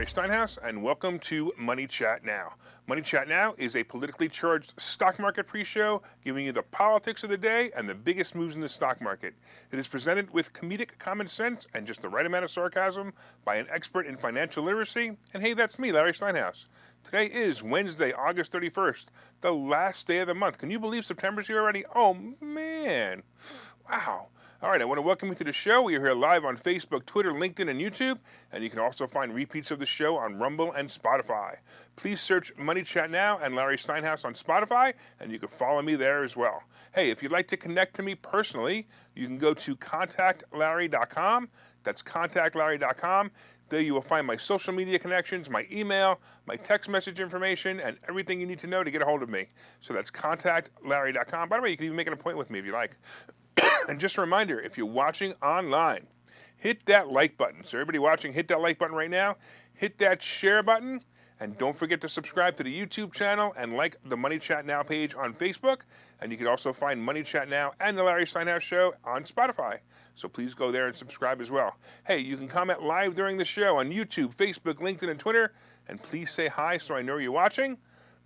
Larry Steinhouse, and welcome to Money Chat Now. Money Chat Now is a politically charged stock market pre-show giving you the politics of the day and the biggest moves in the stock market. It is presented with comedic common sense and just the right amount of sarcasm by an expert in financial literacy. And hey, that's me, Larry Steinhouse. Today is Wednesday, August 31st, the last day of the month. Can you believe September's here already? Oh, man. Wow. All right, I want to welcome you to the show. We are here live on Facebook, Twitter, LinkedIn, and YouTube, and you can also find repeats of the show on Rumble and Spotify. Please search Money Chat Now and Larry Steinhouse on Spotify, and you can follow me there as well. Hey, if you'd like to connect to me personally, you can go to contactlarry.com. That's contactlarry.com. There you will find my social media connections, my email, my text message information, and everything you need to know to get a hold of me. So that's contactlarry.com. By the way, you can even make an appointment with me if you like. And just a reminder, if you're watching online, hit that like button. So everybody watching, hit that like button right now. Hit that share button. And don't forget to subscribe to the YouTube channel and like the Money Chat Now page on Facebook. And you can also find Money Chat Now and the Larry Steinhouse Show on Spotify. So please go there and subscribe as well. Hey, you can comment live during the show on YouTube, Facebook, LinkedIn, and Twitter. And please say hi so I know you're watching.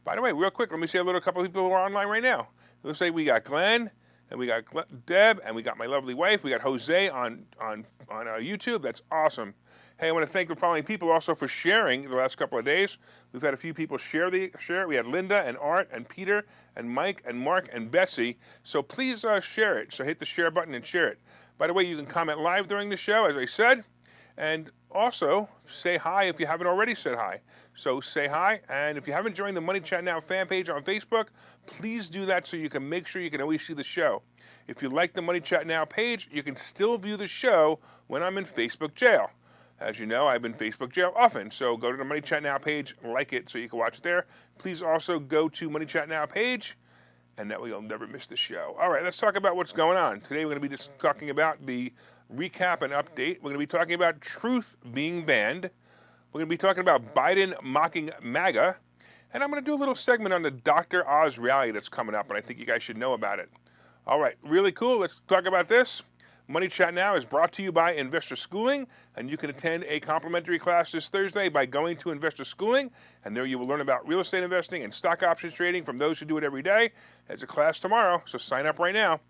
By the way, real quick, let me say hello to a couple of people who are online right now. It looks like we got Glenn. And we got Deb, and we got my lovely wife. We got Jose on YouTube. That's awesome. Hey, I want to thank the following people also for sharing the last couple of days. We've had a few people share it. We had Linda and Art and Peter and Mike and Mark and Betsy. So please share it. So hit the share button and share it. By the way, you can comment live during the show, as I said. And also, say hi if you haven't already said hi. So say hi, and if you haven't joined the Money Chat Now fan page on Facebook, please do that so you can make sure you can always see the show. If you like the Money Chat Now page, you can still view the show when I'm in Facebook jail. As you know, I've been Facebook jail often, so go to the Money Chat Now page, like it so you can watch it there. Please also go to Money Chat Now page, and that way you'll never miss the show. All right, let's talk about what's going on. Today we're going to be just talking about the recap and update. We're going to be talking about truth being banned. We're going to be talking about Biden mocking Maga. And I'm going to do a little segment on the Dr. Oz rally that's coming up, and I think you guys should know about it. All right, really cool. Let's talk about this. Money Chat Now is brought to you by Investor Schooling, and you can attend a complimentary class this Thursday by going to Investor Schooling, and there you will learn about real estate investing and stock options trading from those who do it every day. There's a class tomorrow, so sign up right now.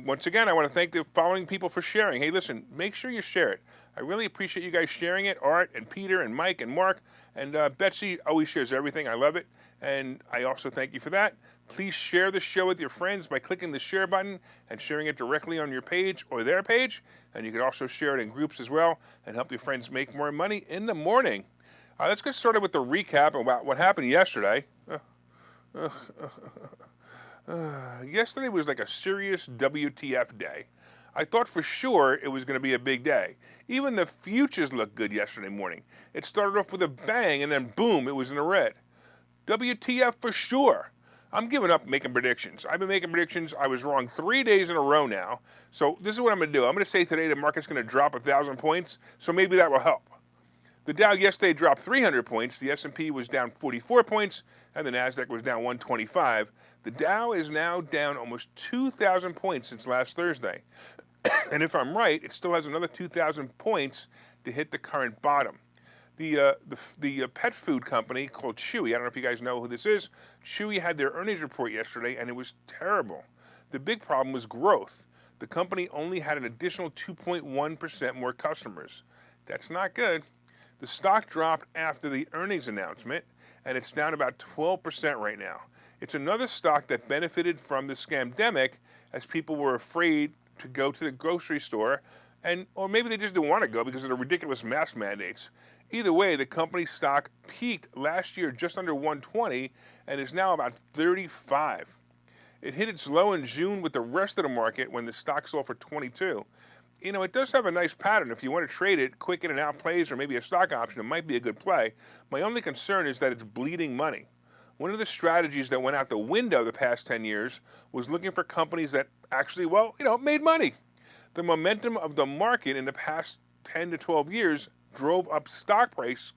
Once again, I want to thank the following people for sharing. Hey, listen, make sure you share it. I really appreciate you guys sharing it. Art and Peter and Mike and Mark and Betsy always shares everything. I love it, and I also thank you for that. Please share the show with your friends by clicking the share button and sharing it directly on your page or their page. And you can also share it in groups as well and help your friends make more money in the morning. Let's get started with the recap about what happened yesterday. Yesterday was like a serious WTF day. I thought for sure it was going to be a big day. Even the futures looked good yesterday morning. It started off with a bang and then boom, it was in the red. WTF for sure. I'm giving up making predictions. I've been making predictions. I was wrong 3 days in a row now. So this is what I'm going to do. I'm going to say today the market's going to drop 1,000 points, so maybe that will help. The Dow yesterday dropped 300 points. The S&P was down 44 points, and the Nasdaq was down 125. The Dow is now down almost 2,000 points since last Thursday. And if I'm right, it still has another 2,000 points to hit the current bottom. The pet food company called Chewy, I don't know if you guys know who this is, Chewy had their earnings report yesterday, and it was terrible. The big problem was growth. The company only had an additional 2.1% more customers. That's not good. The stock dropped after the earnings announcement, and it's down about 12% right now. It's another stock that benefited from the scamdemic as people were afraid to go to the grocery store, or maybe they just didn't want to go because of the ridiculous mask mandates. Either way, the company's stock peaked last year just under 120 and is now about 35. It hit its low in June with the rest of the market when the stock sold for 22. You know, it does have a nice pattern. If you want to trade it quick in and out plays or maybe a stock option, it might be a good play. My only concern is that it's bleeding money. One of the strategies that went out the window the past 10 years was looking for companies that actually, made money. The momentum of the market in the past 10 to 12 years drove up stock prices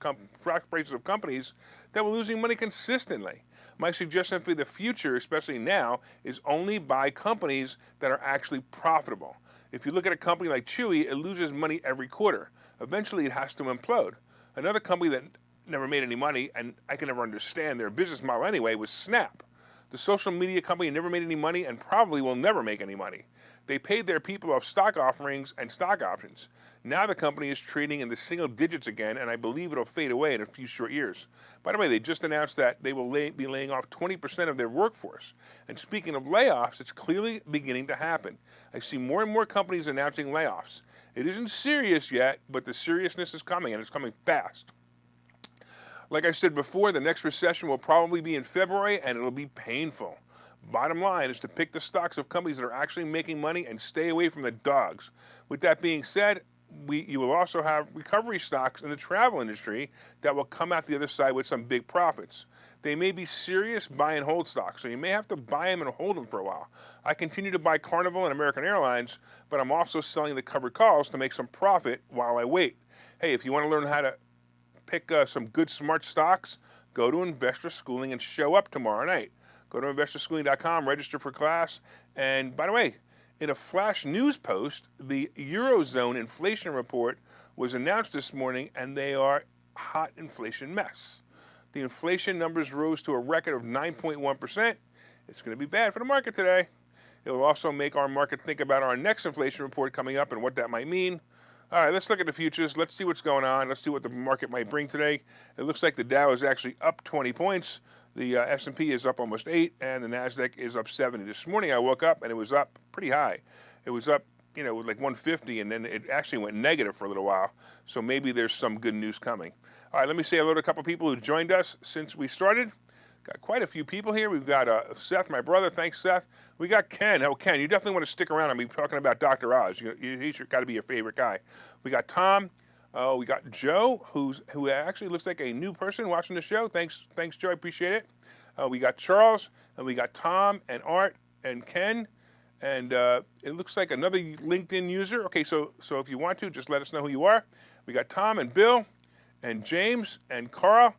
of companies that were losing money consistently. My suggestion for the future, especially now, is only buy companies that are actually profitable. If you look at a company like Chewy, it loses money every quarter. Eventually, it has to implode. Another company that never made any money, and I can never understand their business model anyway, was Snap. The social media company never made any money and probably will never make any money. They paid their people off stock offerings and stock options. Now the company is trading in the single digits again, and I believe it'll fade away in a few short years. By the way, they just announced that they will be laying off 20% of their workforce. And speaking of layoffs, it's clearly beginning to happen. I see more and more companies announcing layoffs. It isn't serious yet, but the seriousness is coming, and it's coming fast. Like I said before, the next recession will probably be in February, and it'll be painful. Bottom line is to pick the stocks of companies that are actually making money and stay away from the dogs. With that being said, you will also have recovery stocks in the travel industry that will come out the other side with some big profits. They may be serious buy and hold stocks, so you may have to buy them and hold them for a while. I continue to buy Carnival and American Airlines, but I'm also selling the covered calls to make some profit while I wait. Hey, if you want to learn how to pick some good smart stocks, go to Investor Schooling and show up tomorrow night. Go to investorschooling.com, register for class. And by the way, in a flash news post, the Eurozone inflation report was announced this morning, and they are a hot inflation mess. The inflation numbers rose to a record of 9.1%. It's going to be bad for the market today. It will also make our market think about our next inflation report coming up and what that might mean. All right, let's look at the futures. Let's see what's going on. Let's see what the market might bring today. It looks like the Dow is actually up 20 points. The S&P is up almost 8, and the NASDAQ is up 70. This morning I woke up, and it was up pretty high. It was up, like 150, and then it actually went negative for a little while. So maybe there's some good news coming. All right, let me say hello to a couple of people who joined us since we started. Got quite a few people here. We've got Seth, my brother. Thanks, Seth. We got Ken. Oh, Ken, you definitely want to stick around. I'll be talking about Dr. Oz. He's got to be your favorite guy. We got Tom. We got Joe, who actually looks like a new person watching the show. Thanks, Joe. I appreciate it. We got Charles, and we got Tom and Art and Ken, and it looks like another LinkedIn user. Okay, so if you want to, just let us know who you are. We got Tom and Bill and James and Carl.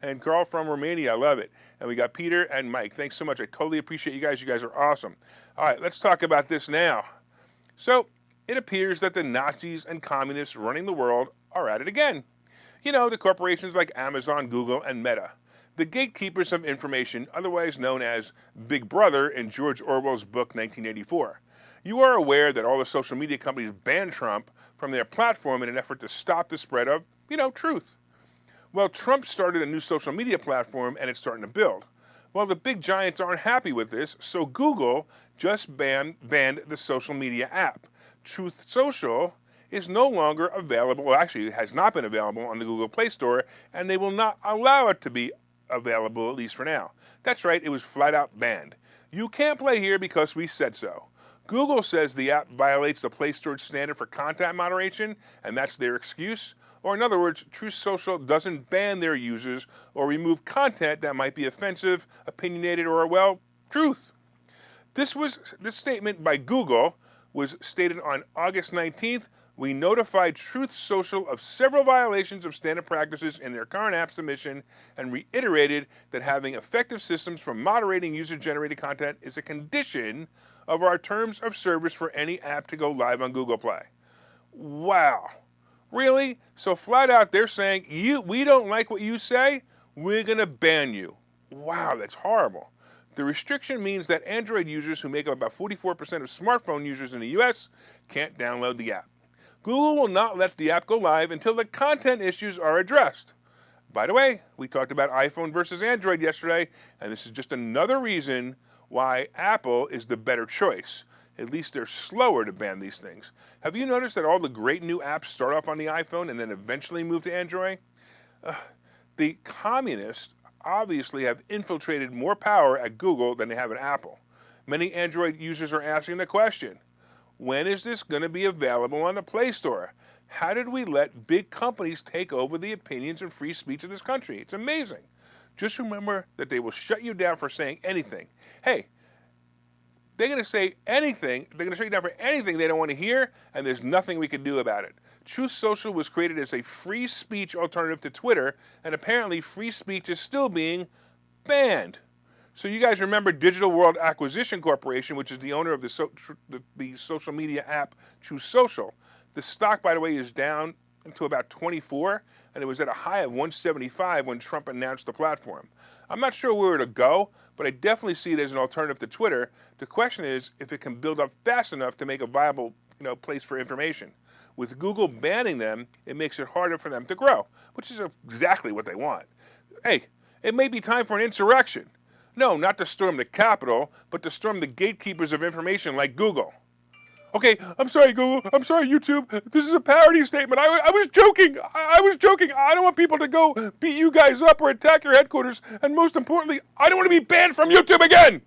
And Carl from Romania, I love it. And we got Peter and Mike. Thanks so much. I totally appreciate you guys. You guys are awesome. All right, let's talk about this now. So it appears that the Nazis and communists running the world are at it again. The corporations like Amazon, Google, and Meta. The gatekeepers of information, otherwise known as Big Brother in George Orwell's book 1984. You are aware that all the social media companies banned Trump from their platform in an effort to stop the spread of, truth. Well, Trump started a new social media platform, and it's starting to build. Well, the big giants aren't happy with this, so Google just banned the social media app. Truth Social is no longer available, well, actually, it has not been available on the Google Play Store, and they will not allow it to be available, at least for now. That's right, it was flat out banned. You can't play here because we said so. Google says the app violates the Play Store standard for content moderation, and that's their excuse. Or in other words, Truth Social doesn't ban their users or remove content that might be offensive, opinionated, or, truth. This statement by Google was stated on August 19th. We notified Truth Social of several violations of standard practices in their current app submission and reiterated that having effective systems for moderating user-generated content is a condition of our terms of service for any app to go live on Google Play. Wow. Really? So flat out they're saying, we don't like what you say, we're going to ban you. Wow, that's horrible. The restriction means that Android users, who make up about 44% of smartphone users in the US, can't download the app. Google will not let the app go live until the content issues are addressed. By the way, we talked about iPhone versus Android yesterday, and this is just another reason why Apple is the better choice. At least they're slower to ban these things. Have you noticed that all the great new apps start off on the iPhone and then eventually move to Android? The communists obviously have infiltrated more power at Google than they have at Apple. Many Android users are asking the question, when is this going to be available on the Play Store? How did we let big companies take over the opinions and free speech of this country? It's amazing. Just remember that they will shut you down for saying anything. Hey, they're going to say anything. They're going to shut you down for anything they don't want to hear, and there's nothing we can do about it. Truth Social was created as a free speech alternative to Twitter, and apparently free speech is still being banned. So you guys remember Digital World Acquisition Corporation, which is the owner of the social media app Truth Social. The stock, by the way, is down to about 24, and it was at a high of 175 when Trump announced the platform. I'm not sure where it'll go, but I definitely see it as an alternative to Twitter. The question is if it can build up fast enough to make a viable place for information. With Google banning them, it makes it harder for them to grow, which is exactly what they want. Hey, it may be time for an insurrection. No, not to storm the Capitol, but to storm the gatekeepers of information like Google. Okay, I'm sorry, Google. I'm sorry, YouTube. This is a parody statement. I was joking. I was joking. I don't want people to go beat you guys up or attack your headquarters. And most importantly, I don't want to be banned from YouTube again.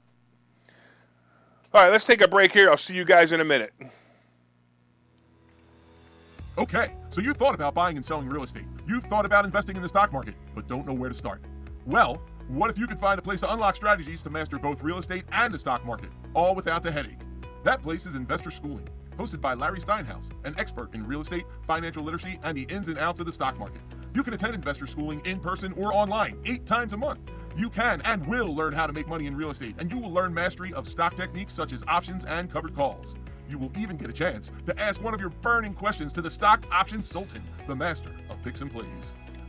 All right, let's take a break here. I'll see you guys in a minute. Okay, so you thought about buying and selling real estate. You've thought about investing in the stock market, but don't know where to start. Well, what if you could find a place to unlock strategies to master both real estate and the stock market, all without the headache? That place is Investor Schooling, hosted by Larry Steinhouse, an expert in real estate, financial literacy, and the ins and outs of the stock market. You can attend Investor Schooling in person or online 8 times a month. You can and will learn how to make money in real estate, and you will learn mastery of stock techniques such as options and covered calls. You will even get a chance to ask one of your burning questions to the stock options sultan, the master of picks and plays.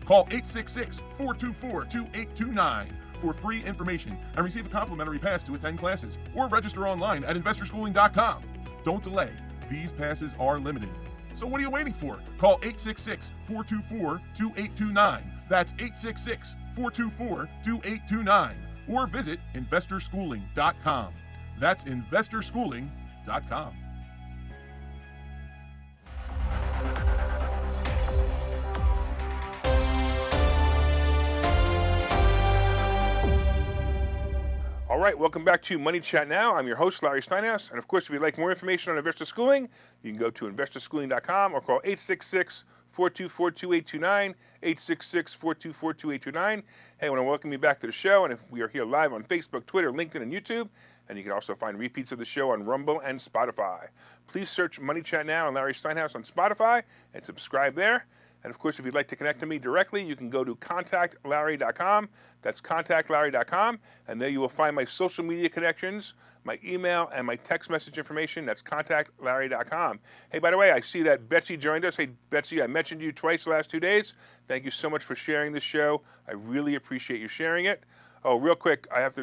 Call 866-424-2829 for free information and receive a complimentary pass to attend classes, or register online at investorschooling.com. Don't delay. These passes are limited. So what are you waiting for? Call 866-424-2829. That's 866-424-2829. Or visit investorschooling.com. That's investorschooling.com. All right, welcome back to Money Chat Now. I'm your host, Larry Steinhouse. And of course, if you'd like more information on Investor Schooling, you can go to investorschooling.com or call 866-424-2829, 866-424-2829. Hey, I want to welcome you back to the show. And we are here live on Facebook, Twitter, LinkedIn, and YouTube. And you can also find repeats of the show on Rumble and Spotify. Please search Money Chat Now and Larry Steinhouse on Spotify and subscribe there. And of course, if you'd like to connect to me directly, you can go to contactlarry.com. That's contactlarry.com. And there you will find my social media connections, my email, and my text message information. That's contactlarry.com. Hey, by the way, I see that Betsy joined us. Hey, Betsy, I mentioned you twice the last 2 days. Thank you so much for sharing this show. I really appreciate you sharing it. Oh, real quick, I have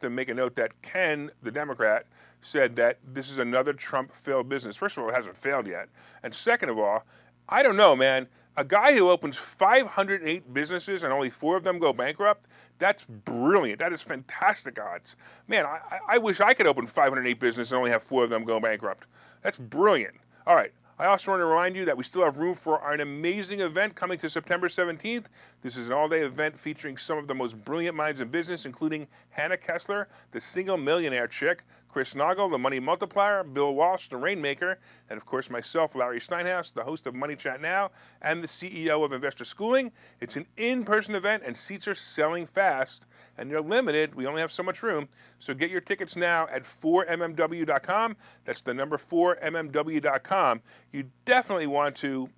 to make a note that Ken, the Democrat, said that this is another Trump failed business. First of all, it hasn't failed yet. And second of all, I don't know, man. A guy who opens 508 businesses and only 4 of them go bankrupt, that's brilliant. That is fantastic odds. Man, I wish I could open 508 businesses and only have 4 of them go bankrupt. That's brilliant. All right. I also want to remind you that we still have room for an amazing event coming to September 17th. This is an all-day event featuring some of the most brilliant minds in business, including Hannah Kessler, the single millionaire chick, Chris Noggle, the money multiplier, Bill Walsh, the rainmaker, and of course myself, Larry Steinhouse, the host of Money Chat Now and the CEO of Investor Schooling. It's an in-person event and seats are selling fast and they're limited. We only have so much room. So get your tickets now at 4mmw.com. That's the number 4mmw.com. You definitely want to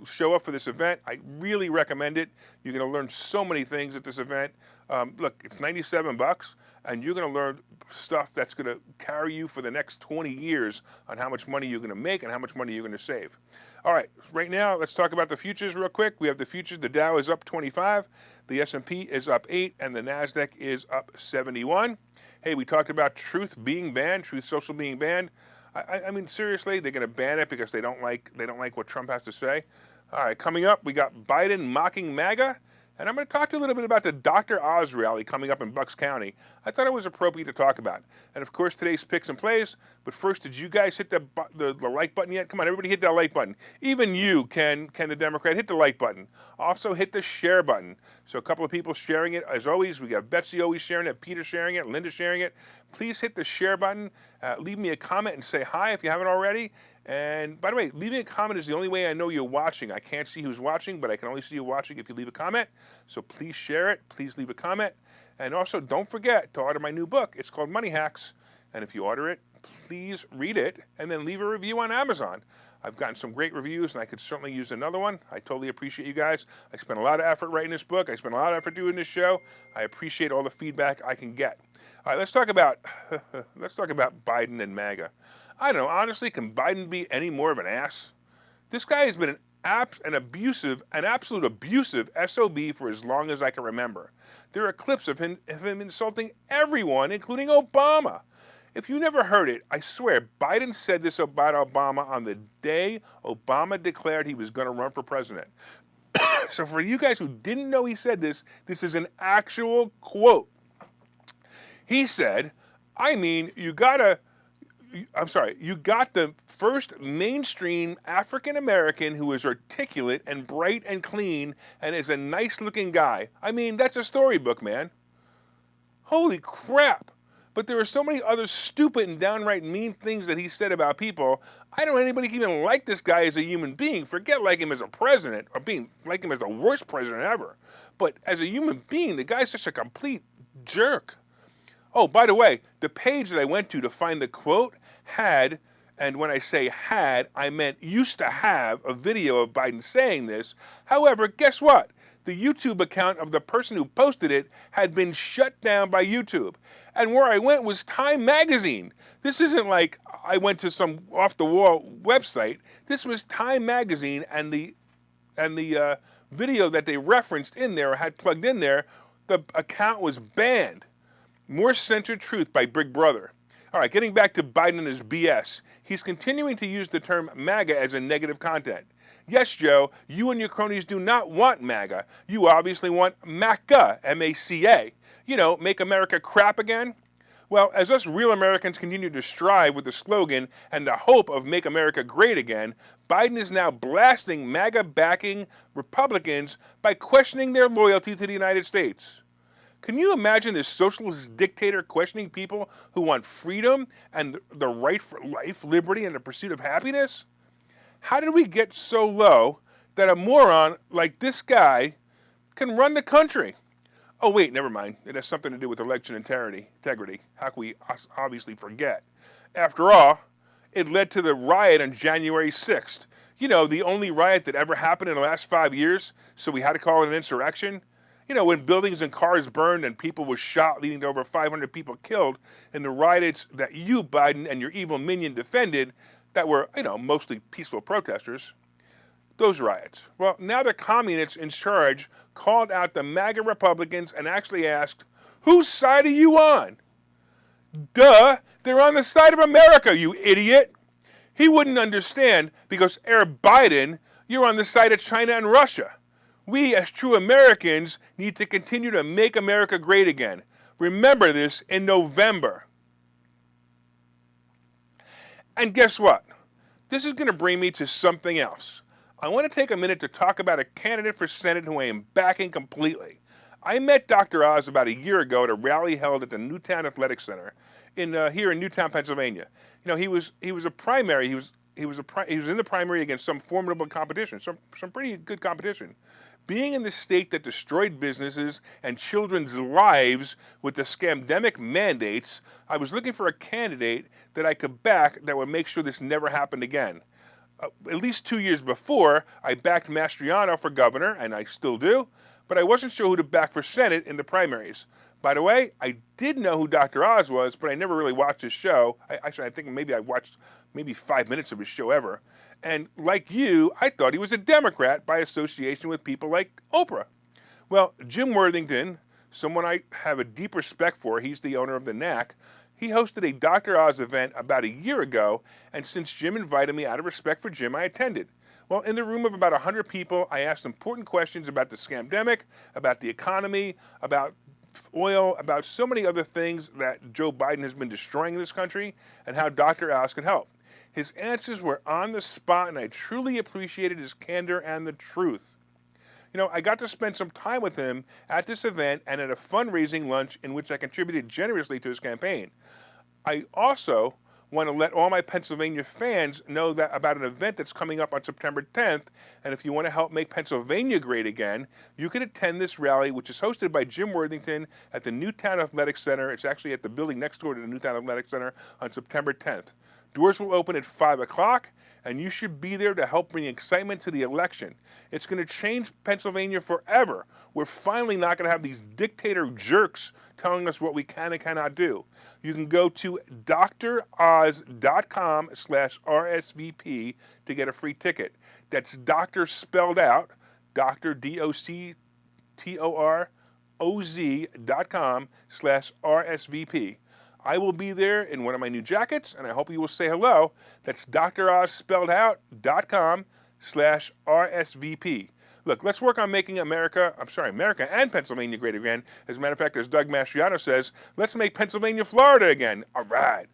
show up for this event. I really recommend it. You're going to learn so many things at this event. Look, it's $97, and you're going to learn stuff that's going to carry you for the next 20 years on how much money you're going to make and how much money you're going to save. All right, right now, let's talk about the futures real quick. We have the futures. The Dow is up 25, the S&P is up 8, and the NASDAQ is up 71. Hey, we talked about Truth being banned, Truth Social being banned. I mean, seriously, they're going to ban it because they don't like what Trump has to say. All right, coming up, we got Biden mocking Maga, and I'm going to talk to you a little bit about the Dr. Oz rally coming up in Bucks County. I thought it was appropriate to talk about. And of course, today's picks and plays. But first, did you guys hit the like button yet? Come on, everybody hit that like button. Even you, Ken the Democrat, hit the like button. Also, hit the share button. So a couple of people sharing it. As always, we got Betsy always sharing it, Peter sharing it, Linda sharing it. Please hit the share button. Leave me a comment and say hi if you haven't already. And by the way, leaving a comment is the only way I know you're watching. I can't see who's watching, but I can only see you watching if you leave a comment. So please share it. Please leave a comment. And also, don't forget to order my new book. It's called Money Hacks. And if you order it, please read it and then leave a review on Amazon. I've gotten some great reviews, and I could certainly use another one. I totally appreciate you guys. I spent a lot of effort writing this book. I spent a lot of effort doing this show. I appreciate all the feedback I can get. All right, let's talk about Biden and MAGA. I don't know, honestly, can Biden be any more of an ass? This guy has been an an absolute abusive SOB for as long as I can remember. There are clips of him insulting everyone, including Obama. If you never heard it, I swear Biden said this about Obama on the day Obama declared he was going to run for president. So for you guys who didn't know he said this, this is an actual quote. He said, you got the first mainstream African American who is articulate and bright and clean and is a nice looking guy. That's a storybook, man. Holy crap. But there are so many other stupid and downright mean things that he said about people. I don't know anybody even like this guy as a human being. Forget like him as a president or being like him as the worst president ever. But as a human being, the guy's such a complete jerk. Oh, by the way, the page that I went to find the quote had, and when I say had, I meant used to have a video of Biden saying this. However, guess what? The YouTube account of the person who posted it had been shut down by YouTube. And where I went was Time Magazine. This isn't like I went to some off-the-wall website. This was Time Magazine, and the video that they referenced in there, or had plugged in there, the account was banned. More Centered Truth by Big Brother. All right, getting back to Biden and his BS. He's continuing to use the term MAGA as a negative content. Yes, Joe, you and your cronies do not want MAGA. You obviously want MACA, M-A-C-A. Make America crap again? Well, as us real Americans continue to strive with the slogan and the hope of Make America Great Again, Biden is now blasting MAGA-backing Republicans by questioning their loyalty to the United States. Can you imagine this socialist dictator questioning people who want freedom and the right for life, liberty, and the pursuit of happiness? How did we get so low that a moron like this guy can run the country? Oh, wait, never mind. It has something to do with election integrity. How can we obviously forget? After all, it led to the riot on January 6th. The only riot that ever happened in the last 5 years, so we had to call it an insurrection. When buildings and cars burned and people were shot, leading to over 500 people killed in the riots that you, Biden, and your evil minion defended that were, mostly peaceful protesters. Those riots. Well, now the communists in charge called out the MAGA Republicans and actually asked, whose side are you on? Duh, they're on the side of America, you idiot. He wouldn't understand because, Biden, you're on the side of China and Russia. We, as true Americans, need to continue to make America great again. Remember this in November. And guess what? This is going to bring me to something else. I want to take a minute to talk about a candidate for Senate who I am backing completely. I met Dr. Oz about a year ago at a rally held at the Newtown Athletic Center here in Newtown, Pennsylvania. He was a primary. He was in the primary against some formidable competition, some pretty good competition. Being in the state that destroyed businesses and children's lives with the scamdemic mandates, I was looking for a candidate that I could back that would make sure this never happened again. At least 2 years before, I backed Mastriano for governor, and I still do, but I wasn't sure who to back for Senate in the primaries. By the way, I did know who Dr. Oz was, but I never really watched his show. I think maybe I watched 5 minutes of his show ever. And like you, I thought he was a Democrat by association with people like Oprah. Well, Jim Worthington, someone I have a deep respect for, he's the owner of the Knack, he hosted a Dr. Oz event about a year ago, and since Jim invited me out of respect for Jim, I attended. Well, in the room of about 100 people, I asked important questions about the scamdemic, about the economy, about oil, about so many other things that Joe Biden has been destroying in this country, and how Dr. Oz can help. His answers were on the spot, and I truly appreciated his candor and the truth. I got to spend some time with him at this event and at a fundraising lunch in which I contributed generously to his campaign. I also want to let all my Pennsylvania fans know that about an event that's coming up on September 10th, and if you want to help make Pennsylvania great again, you can attend this rally, which is hosted by Jim Worthington at the Newtown Athletic Center. It's actually at the building next door to the Newtown Athletic Center on September 10th. Doors will open at 5 o'clock, and you should be there to help bring excitement to the election. It's going to change Pennsylvania forever. We're finally not going to have these dictator jerks telling us what we can and cannot do. You can go to droz.com/RSVP to get a free ticket. That's doctor spelled out, Dr. DoctorOz.com/RSVP. I will be there in one of my new jackets, and I hope you will say hello. That's DrOzSpelledOut.com/RSVP. Look, let's work on making America and Pennsylvania great again. As a matter of fact, as Doug Mastriano says, let's make Pennsylvania Florida again. All right.